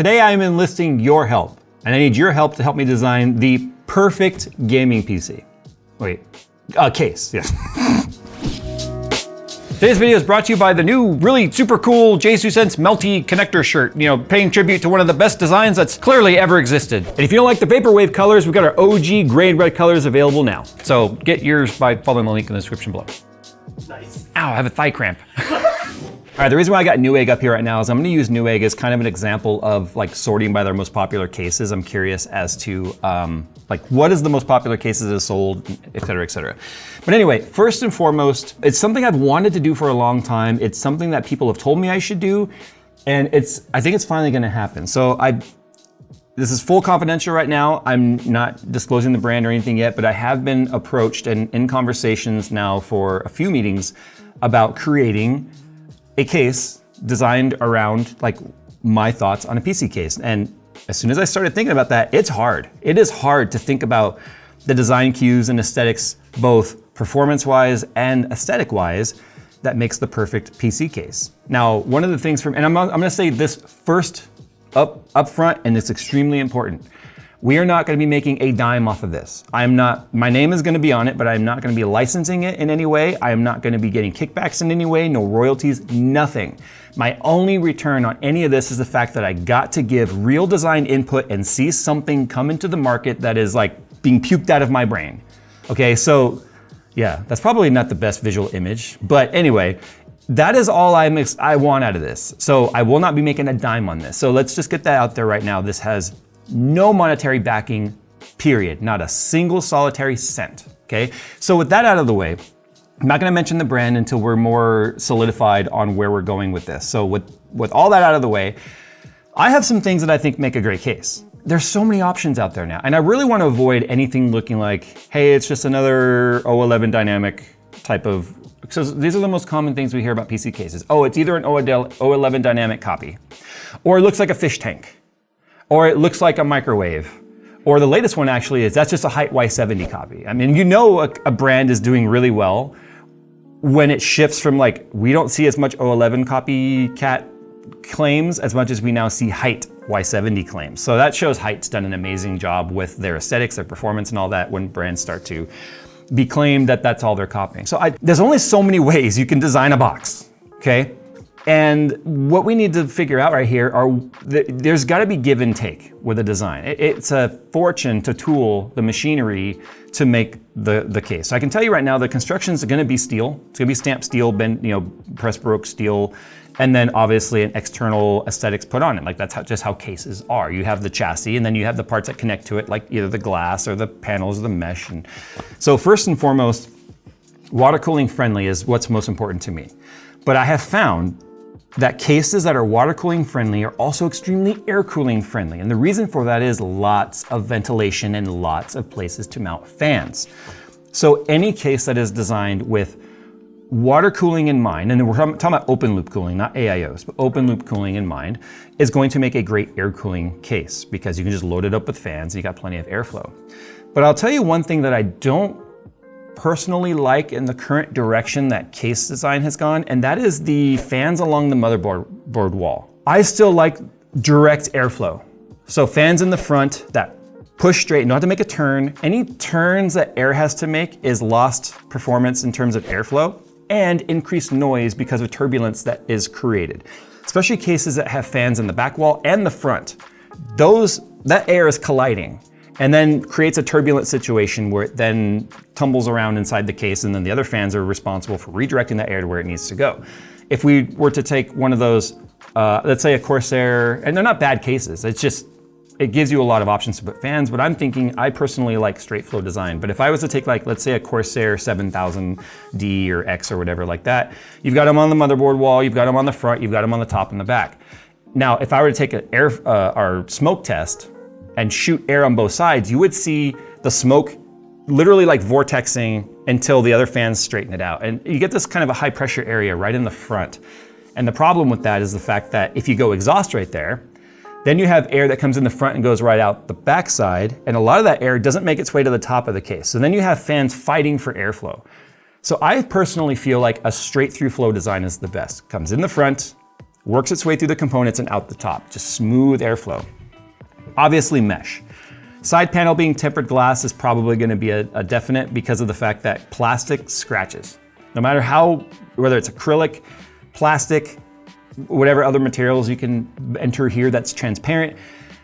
Today I'm enlisting your help, and I need your help to help me design the perfect gaming PC. Wait, case, yes. Today's video is brought to you by the new, really super cool JayzTwoCents melty connector shirt, paying tribute to one of the best designs that's clearly ever existed. And if you don't like the Vaporwave colors, we've got our OG gray and red colors available now. So get yours by following the link in the description below. Nice. Ow, I have a thigh cramp. All right, the reason why I got Newegg up here right now is I'm gonna use Newegg as kind of an example of like sorting by their most popular cases. I'm curious as to like what is the most popular cases that are sold, et cetera, et cetera. But anyway, first and foremost, it's something I've wanted to do for a long time. It's something that people have told me I should do, and I think it's finally gonna happen. So this is full confidential right now. I'm not disclosing the brand or anything yet, but I have been approached and in conversations now for a few meetings about creating a case designed around like my thoughts on a PC case. And as soon as I started thinking about that, it's hard. It is hard to think about the design cues and aesthetics, both performance-wise and aesthetic-wise, that makes the perfect PC case. Now, one of the things and I'm gonna say this first up front, and it's extremely important. We are not gonna be making a dime off of this. My name is gonna be on it, but I'm not gonna be licensing it in any way. I am not gonna be getting kickbacks in any way, no royalties, nothing. My only return on any of this is the fact that I got to give real design input and see something come into the market that is like being puked out of my brain. Okay, so yeah, that's probably not the best visual image, but anyway, that is all I want out of this. So I will not be making a dime on this. So let's just get that out there right now. This has no monetary backing, period. Not a single solitary cent, okay? So with that out of the way, I'm not gonna mention the brand until we're more solidified on where we're going with this. So with all that out of the way, I have some things that I think make a great case. There's so many options out there now, and I really wanna avoid anything looking like, hey, it's just another 011 dynamic type of, so these are the most common things we hear about PC cases. Oh, it's either an 011 dynamic copy, or it looks like a fish tank, or it looks like a microwave. Or the latest one actually is, that's just a height Y70 copy. I mean, a brand is doing really well when it shifts from like, we don't see as much 011 copycat claims as much as we now see height Y70 claims. So that shows Height's done an amazing job with their aesthetics, their performance and all that when brands start to be claimed that that's all they're copying. So there's only so many ways you can design a box, okay? And what we need to figure out right here there's gotta be give and take with a design. It's a fortune to tool the machinery to make the case. So I can tell you right now, the construction's gonna be steel. It's gonna be stamped steel, press broke steel, and then obviously an external aesthetics put on it. Like that's just how cases are. You have the chassis and then you have the parts that connect to it, like either the glass or the panels or the mesh. And so first and foremost, water cooling friendly is what's most important to me. But I have found that cases that are water cooling friendly are also extremely air cooling friendly. And the reason for that is lots of ventilation and lots of places to mount fans. So any case that is designed with water cooling in mind, and we're talking about open loop cooling, not AIOs, but open loop cooling in mind, is going to make a great air cooling case because you can just load it up with fans and you got plenty of airflow. But I'll tell you one thing that I don't personally like in the current direction that case design has gone, and that is the fans along the motherboard wall. I still like direct airflow. So fans in the front that push straight, not to make a turn. Any turns that air has to make is lost performance in terms of airflow and increased noise because of turbulence that is created. Especially cases that have fans in the back wall and the front. That air is colliding and then creates a turbulent situation where it then tumbles around inside the case, and then the other fans are responsible for redirecting that air to where it needs to go. If we were to take one of those, let's say a Corsair, and they're not bad cases, it gives you a lot of options to put fans, but I'm thinking, I personally like straight flow design. But if I was to take like, let's say a Corsair 7000D or X or whatever like that, you've got them on the motherboard wall, you've got them on the front, you've got them on the top and the back. Now, if I were to take our smoke test and shoot air on both sides, you would see the smoke literally like vortexing until the other fans straighten it out. And you get this kind of a high pressure area right in the front. And the problem with that is the fact that if you go exhaust right there, then you have air that comes in the front and goes right out the backside, and a lot of that air doesn't make its way to the top of the case. So then you have fans fighting for airflow. So I personally feel like a straight through flow design is the best. Comes in the front, works its way through the components and out the top, just smooth airflow. Obviously mesh. Side panel being tempered glass is probably gonna be a definite because of the fact that plastic scratches. No matter whether it's acrylic, plastic, whatever other materials you can enter here that's transparent,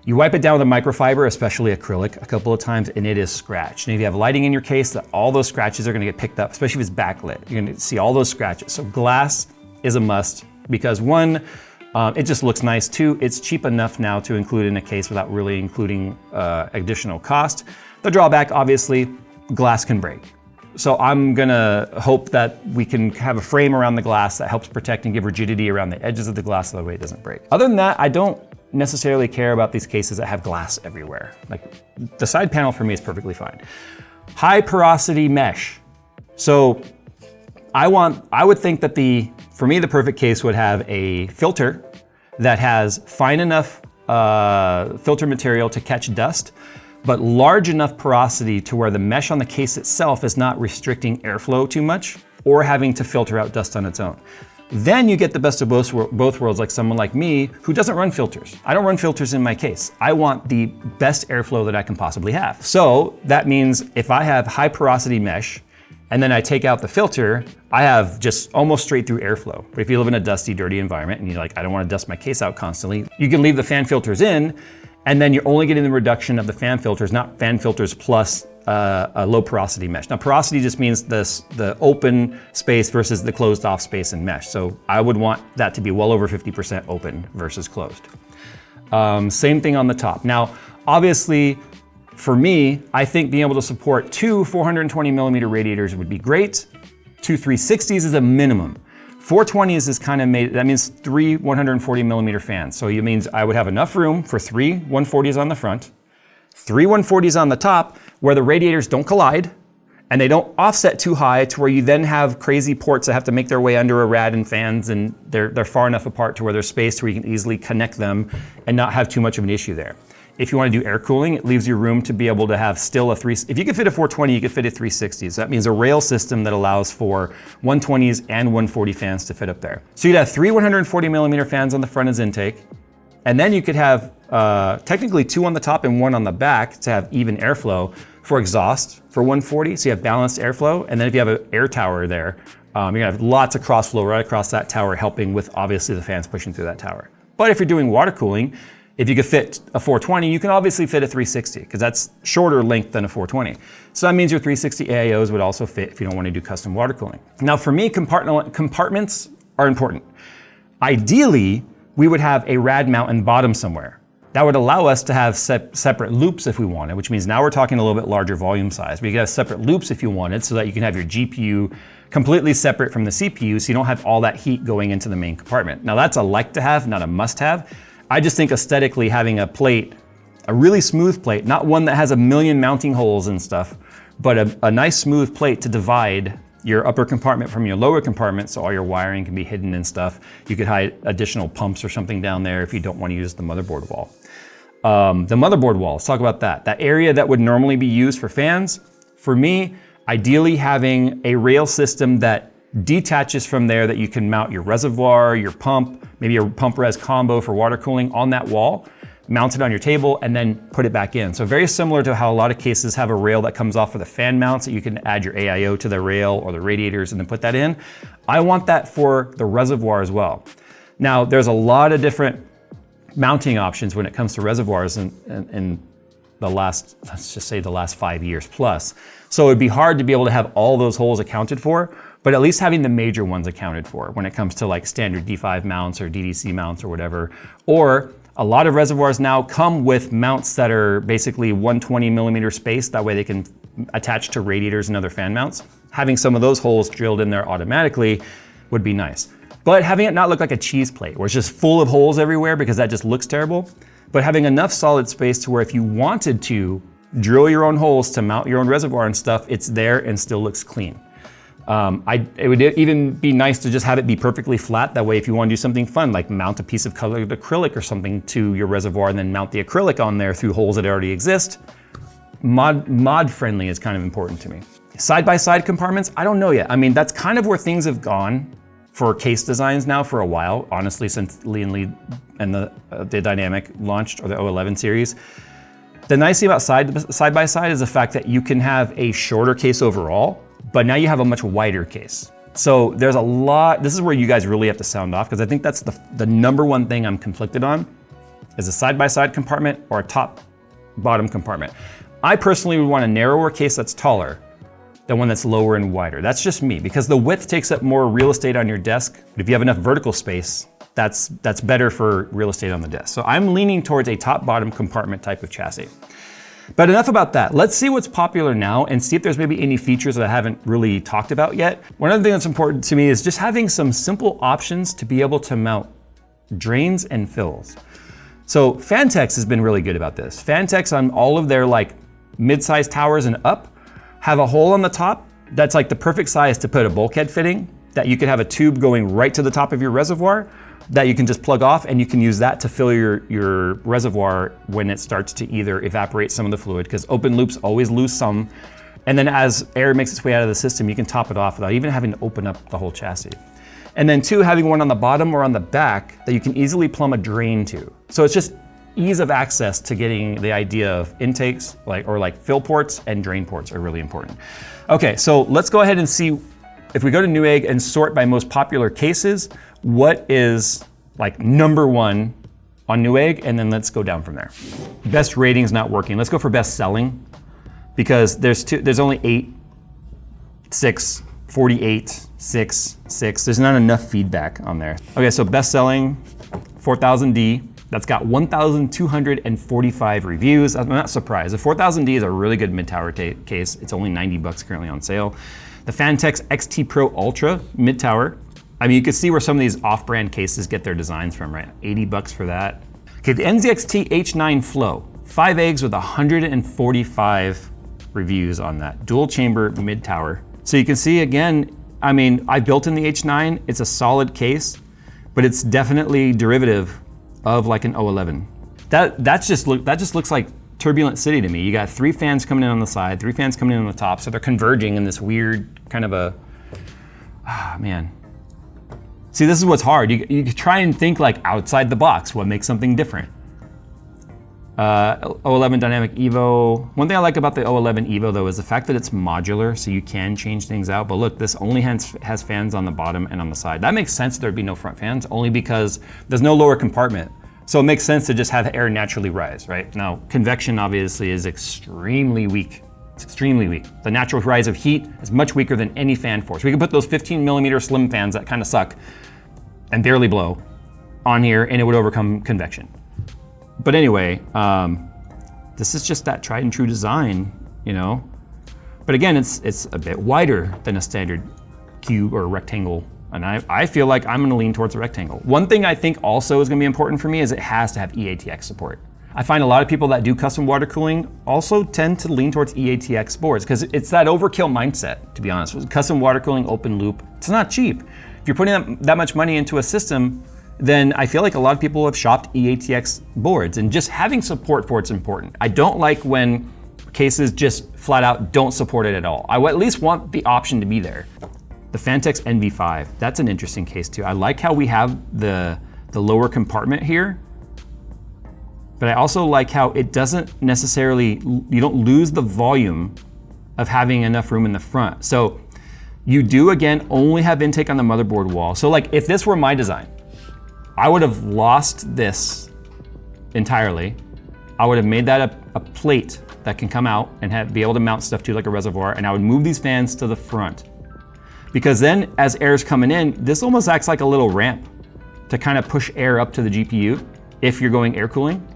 you wipe it down with a microfiber, especially acrylic, a couple of times, and it is scratched. And if you have lighting in your case, all those scratches are gonna get picked up, especially if it's backlit. You're gonna see all those scratches. So glass is a must because one, it just looks nice. Two, it's cheap enough now to include in a case without really including additional cost. The drawback, obviously, glass can break. So I'm gonna hope that we can have a frame around the glass that helps protect and give rigidity around the edges of the glass so that way it doesn't break. Other than that, I don't necessarily care about these cases that have glass everywhere. Like the side panel for me is perfectly fine. High porosity mesh. So I would think that for me, the perfect case would have a filter that has fine enough filter material to catch dust, but large enough porosity to where the mesh on the case itself is not restricting airflow too much or having to filter out dust on its own. Then you get the best of both worlds, like someone like me who doesn't run filters. I don't run filters in my case. I want the best airflow that I can possibly have. So that means if I have high porosity mesh and then I take out the filter, I have just almost straight through airflow. But if you live in a dusty, dirty environment and you're like, I don't want to dust my case out constantly, you can leave the fan filters in, and then you're only getting the reduction of the fan filters, not fan filters plus a low porosity mesh. Now porosity just means the open space versus the closed off space in mesh. So I would want that to be well over 50% open versus closed. Same thing on the top. Now, obviously, for me, I think being able to support two 420 millimeter radiators would be great. Two 360s is a minimum. 420s is kind of made, that means three 140 millimeter fans. So it means I would have enough room for three 140s on the front, three 140s on the top where the radiators don't collide and they don't offset too high to where you then have crazy ports that have to make their way under a rad and fans, and they're far enough apart to where there's space where you can easily connect them and not have too much of an issue there. If you want to do air cooling, it leaves you room to be able to have still if you could fit a 420, you could fit a 360. So that means a rail system that allows for 120s and 140 fans to fit up there. So you'd have three 140 millimeter fans on the front as intake, and then you could have technically two on the top and one on the back to have even airflow for exhaust for 140. So you have balanced airflow, and then if you have an air tower there, you're gonna have lots of cross flow right across that tower, helping with obviously the fans pushing through that tower. But if you're doing water cooling, if you could fit a 420, you can obviously fit a 360 because that's shorter length than a 420. So that means your 360 AIOs would also fit if you don't want to do custom water cooling. Now for me, compartments are important. Ideally, we would have a rad mount in bottom somewhere. That would allow us to have separate loops if we wanted, which means now we're talking a little bit larger volume size. We could have separate loops if you wanted so that you can have your GPU completely separate from the CPU so you don't have all that heat going into the main compartment. Now that's a like to have, not a must have. I just think aesthetically having a plate, a really smooth plate, not one that has a million mounting holes and stuff, but a nice smooth plate to divide your upper compartment from your lower compartment so all your wiring can be hidden and stuff. You could hide additional pumps or something down there if you don't want to use the motherboard wall. The motherboard wall, let's talk about that. That area that would normally be used for fans, for me, ideally having a rail system that detaches from there that you can mount your reservoir, your pump, maybe a pump res combo for water cooling on that wall, mount it on your table, and then put it back in. So very similar to how a lot of cases have a rail that comes off of the fan mounts that you can add your AIO to the rail or the radiators and then put that in. I want that for the reservoir as well. Now, there's a lot of different mounting options when it comes to reservoirs in the last, let's just say the last 5 years plus. So it'd be hard to be able to have all those holes accounted for, but at least having the major ones accounted for when it comes to like standard D5 mounts or DDC mounts or whatever. Or a lot of reservoirs now come with mounts that are basically 120 millimeter space. That way they can attach to radiators and other fan mounts. Having some of those holes drilled in there automatically would be nice. But having it not look like a cheese plate where it's just full of holes everywhere because that just looks terrible. But having enough solid space to where if you wanted to drill your own holes to mount your own reservoir and stuff, it's there and still looks clean. It would even be nice to just have it be perfectly flat. That way, if you want to do something fun, like mount a piece of colored acrylic or something to your reservoir and then mount the acrylic on there through holes that already exist, mod friendly is kind of important to me. Side-by-side compartments, I don't know yet. I mean, that's kind of where things have gone for case designs now for a while, honestly, since Lee and the Dynamic launched, or the 011 series. The nice thing about side by side is the fact that you can have a shorter case overall, but now you have a much wider case. So there's a lot, this is where you guys really have to sound off, because I think that's the number one thing I'm conflicted on, is a side-by-side compartment or a top-bottom compartment. I personally would want a narrower case that's taller than one that's lower and wider. That's just me, because the width takes up more real estate on your desk. But if you have enough vertical space, that's better for real estate on the desk. So I'm leaning towards a top-bottom compartment type of chassis. But enough about that. Let's see what's popular now and see if there's maybe any features that I haven't really talked about yet. One other thing that's important to me is just having some simple options to be able to mount drains and fills. So Fantex has been really good about this. Fantex on all of their like mid-sized towers and up have a hole on the top that's like the perfect size to put a bulkhead fitting, that you could have a tube going right to the top of your reservoir that you can just plug off, and you can use that to fill your reservoir when it starts to either evaporate some of the fluid, because open loops always lose some. And then as air makes its way out of the system, you can top it off without even having to open up the whole chassis. And then two, having one on the bottom or on the back that you can easily plumb a drain to. So it's just ease of access to getting the idea of intakes, like fill ports and drain ports are really important. Okay, so let's go ahead and see, if we go to Newegg and sort by most popular cases, what is like number one on Newegg, and then let's go down from there. Best ratings not working. Let's go for best selling, because there's only 8, 6, 48, 6, 6. There's not enough feedback on there. Okay, so best selling, 4000D. That's got 1,245 reviews. I'm not surprised. The 4000D is a really good mid-tower case. It's only 90 bucks currently on sale. The Fantex XT Pro Ultra mid-tower. I mean, you can see where some of these off-brand cases get their designs from, right? 80 bucks for that. Okay, the NZXT H9 Flow. 5 eggs with 145 reviews on that. Dual chamber mid-tower. So you can see again, I mean, I built in the H9. It's a solid case, but it's definitely derivative of like an 011. That just looks like Turbulent City to me. You got 3 fans coming in on the side, 3 fans coming in on the top, so they're converging in this weird kind of a, man. See, this is what's hard. You try and think like outside the box, what makes something different. 011 Dynamic Evo. One thing I like about the 011 Evo though is the fact that it's modular, so you can change things out. But look, this only has fans on the bottom and on the side. That makes sense there'd be no front fans, only because there's no lower compartment. So it makes sense to just have air naturally rise, right? Now, convection obviously is extremely weak. It's extremely weak. The natural rise of heat is much weaker than any fan force. We can put those 15mm slim fans that kind of suck and barely blow on here, and it would overcome convection. But anyway, this is just that tried and true design, you know? But again, it's a bit wider than a standard cube or rectangle, and I feel like I'm gonna lean towards a rectangle. One thing I think also is gonna be important for me is it has to have EATX support. I find a lot of people that do custom water cooling also tend to lean towards EATX boards, because it's that overkill mindset, to be honest. With custom water cooling, open loop, it's not cheap. If you're putting that much money into a system, then I feel like a lot of people have shopped EATX boards, and just having support for it's important. I don't like when cases just flat out don't support it at all. I at least want the option to be there. The Fantex NV5, that's an interesting case too. I like how we have the lower compartment here, but I also like how it doesn't necessarily, you don't lose the volume of having enough room in the front. So you do, again, only have intake on the motherboard wall. So like if this were my design, I would have lost this entirely. I would have made that a plate that can come out and be able to mount stuff to, like a reservoir, and I would move these fans to the front. Because then as air's coming in, this almost acts like a little ramp to kind of push air up to the GPU if you're going air cooling.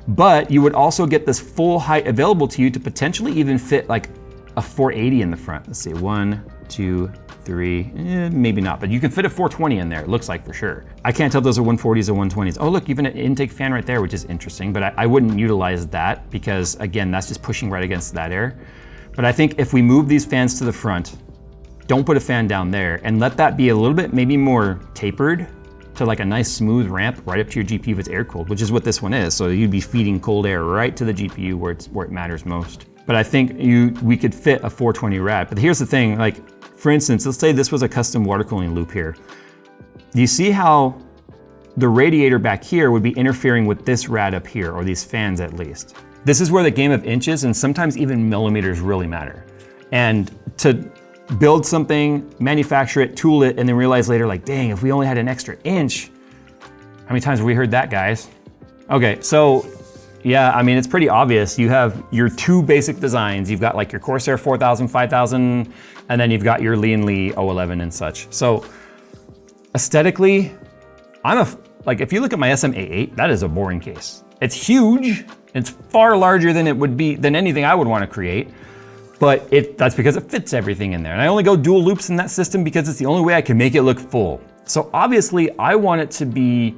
But you would also get this full height available to you to potentially even fit like a 480 in the front. Let's see, 1, 2, 3, maybe not, but you can fit a 420 in there, it looks like for sure. I can't tell if those are 140s or 120s. Oh look, even an intake fan right there, which is interesting, but I wouldn't utilize that because again, that's just pushing right against that air. But I think if we move these fans to the front, don't put a fan down there, and let that be a little bit maybe more tapered to like a nice smooth ramp right up to your GPU if it's air cooled, which is what this one is. So you'd be feeding cold air right to the GPU where it matters most. But I think we could fit a 420 rad. But here's the thing, like for instance, let's say this was a custom water cooling loop here. you see how the radiator back here would be interfering with this rad up here, or these fans at least. This is where the game of inches and sometimes even millimeters really matter. And to build something, manufacture it, tool it, and then realize later, like, dang, if we only had an extra inch, how many times have we heard that, guys? Okay, so yeah, I mean, it's pretty obvious. You have your two basic designs. You've got like your Corsair 4000, 5000, and then you've got your Lee & Lee 011 and such. So aesthetically, like if you look at my SM-A8, that is a boring case. It's huge. It's far larger than it would be, than anything I would want to create. But that's because it fits everything in there. And I only go dual loops in that system because it's the only way I can make it look full. So obviously I want it to be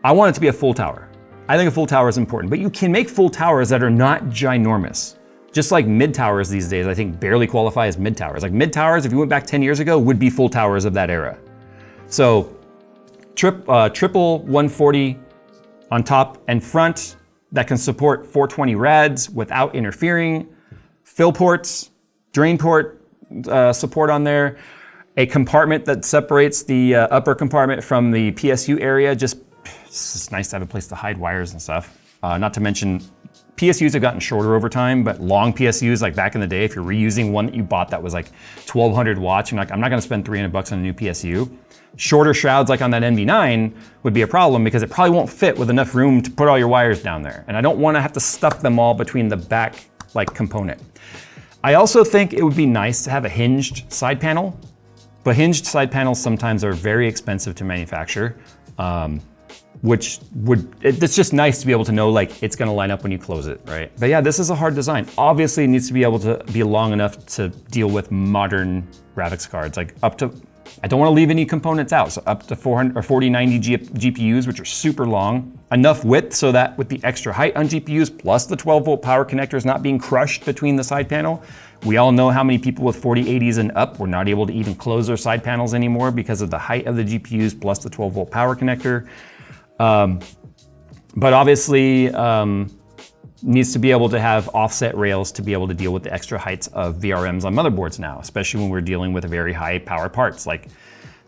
a full tower. I think a full tower is important, but you can make full towers that are not ginormous. Just like mid towers these days, I think barely qualify as mid towers. Like mid towers, if you went back 10 years ago, would be full towers of that era. So triple 140 on top and front that can support 420 rads without interfering, fill ports, drain port support on there, a compartment that separates the upper compartment from the PSU area. It's just nice to have a place to hide wires and stuff. Not to mention, PSUs have gotten shorter over time, but long PSUs, like back in the day, if you're reusing one that you bought that was like 1200 watts, you're like, I'm not gonna spend $300 on a new PSU. Shorter shrouds like on that NV9 would be a problem because it probably won't fit with enough room to put all your wires down there. And I don't wanna have to stuff them all between the back like component. I also think it would be nice to have a hinged side panel, but hinged side panels sometimes are very expensive to manufacture. It's just nice to be able to know like it's gonna line up when you close it, right? But yeah, this is a hard design. Obviously it needs to be able to be long enough to deal with modern graphics cards, like up to, I don't wanna leave any components out, so up to 400 or 4090 GPUs, which are super long. Enough width so that with the extra height on GPUs, plus the 12-volt power connectors not being crushed between the side panel. We all know how many people with 4080s and up were not able to even close their side panels anymore because of the height of the GPUs plus the 12-volt power connector. But obviously needs to be able to have offset rails to be able to deal with the extra heights of VRMs on motherboards now, especially when we're dealing with very high power parts. Like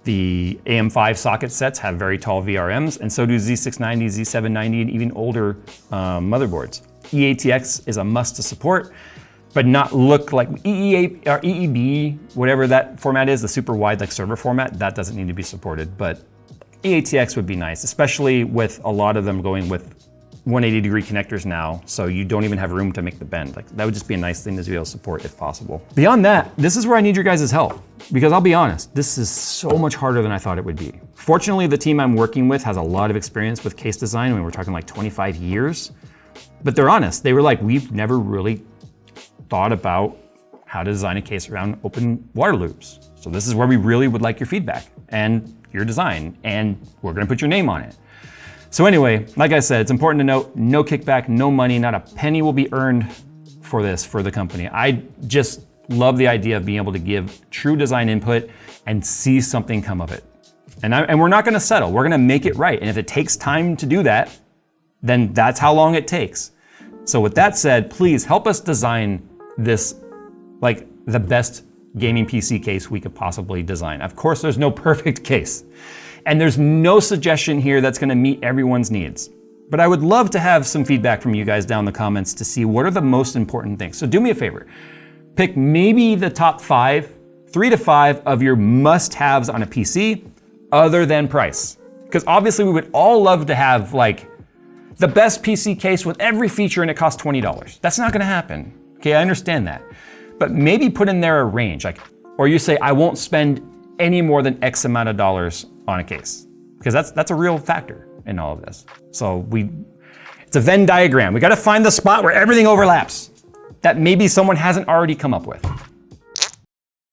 the AM5 socket sets have very tall VRMs, and so do Z690, Z790, and even older motherboards. eATX is a must to support, but not look like EEA or EEB, whatever that format is, the super wide like server format, that doesn't need to be supported. But eATX would be nice, especially with a lot of them going with 180-degree connectors now, so you don't even have room to make the bend. Like that would just be a nice thing to be able to support if possible. Beyond that, this is where I need your guys' help, because I'll be honest, this is so much harder than I thought it would be. Fortunately, the team I'm working with has a lot of experience with case design. I mean, we're talking like 25 years, but they're honest. They were like, we've never really thought about how to design a case around open water loops. So this is where we really would like your feedback and your design, and we're gonna put your name on it. So anyway, like I said, it's important to note, no kickback, no money, not a penny will be earned for this, for the company. I just love the idea of being able to give true design input and see something come of it. And we're not gonna settle, we're gonna make it right. And if it takes time to do that, then that's how long it takes. So with that said, please help us design this like the best gaming PC case we could possibly design. Of course, there's no perfect case. And there's no suggestion here that's gonna meet everyone's needs. But I would love to have some feedback from you guys down in the comments to see what are the most important things. So do me a favor, pick maybe the top 3 to 5 of your must-haves on a PC other than price. Because obviously we would all love to have like the best PC case with every feature and it costs $20. That's not gonna happen. Okay, I understand that. But maybe put in there a range, like, or you say, I won't spend any more than X amount of dollars on a case, because that's a real factor in all of this. So it's a Venn diagram. We gotta find the spot where everything overlaps that maybe someone hasn't already come up with.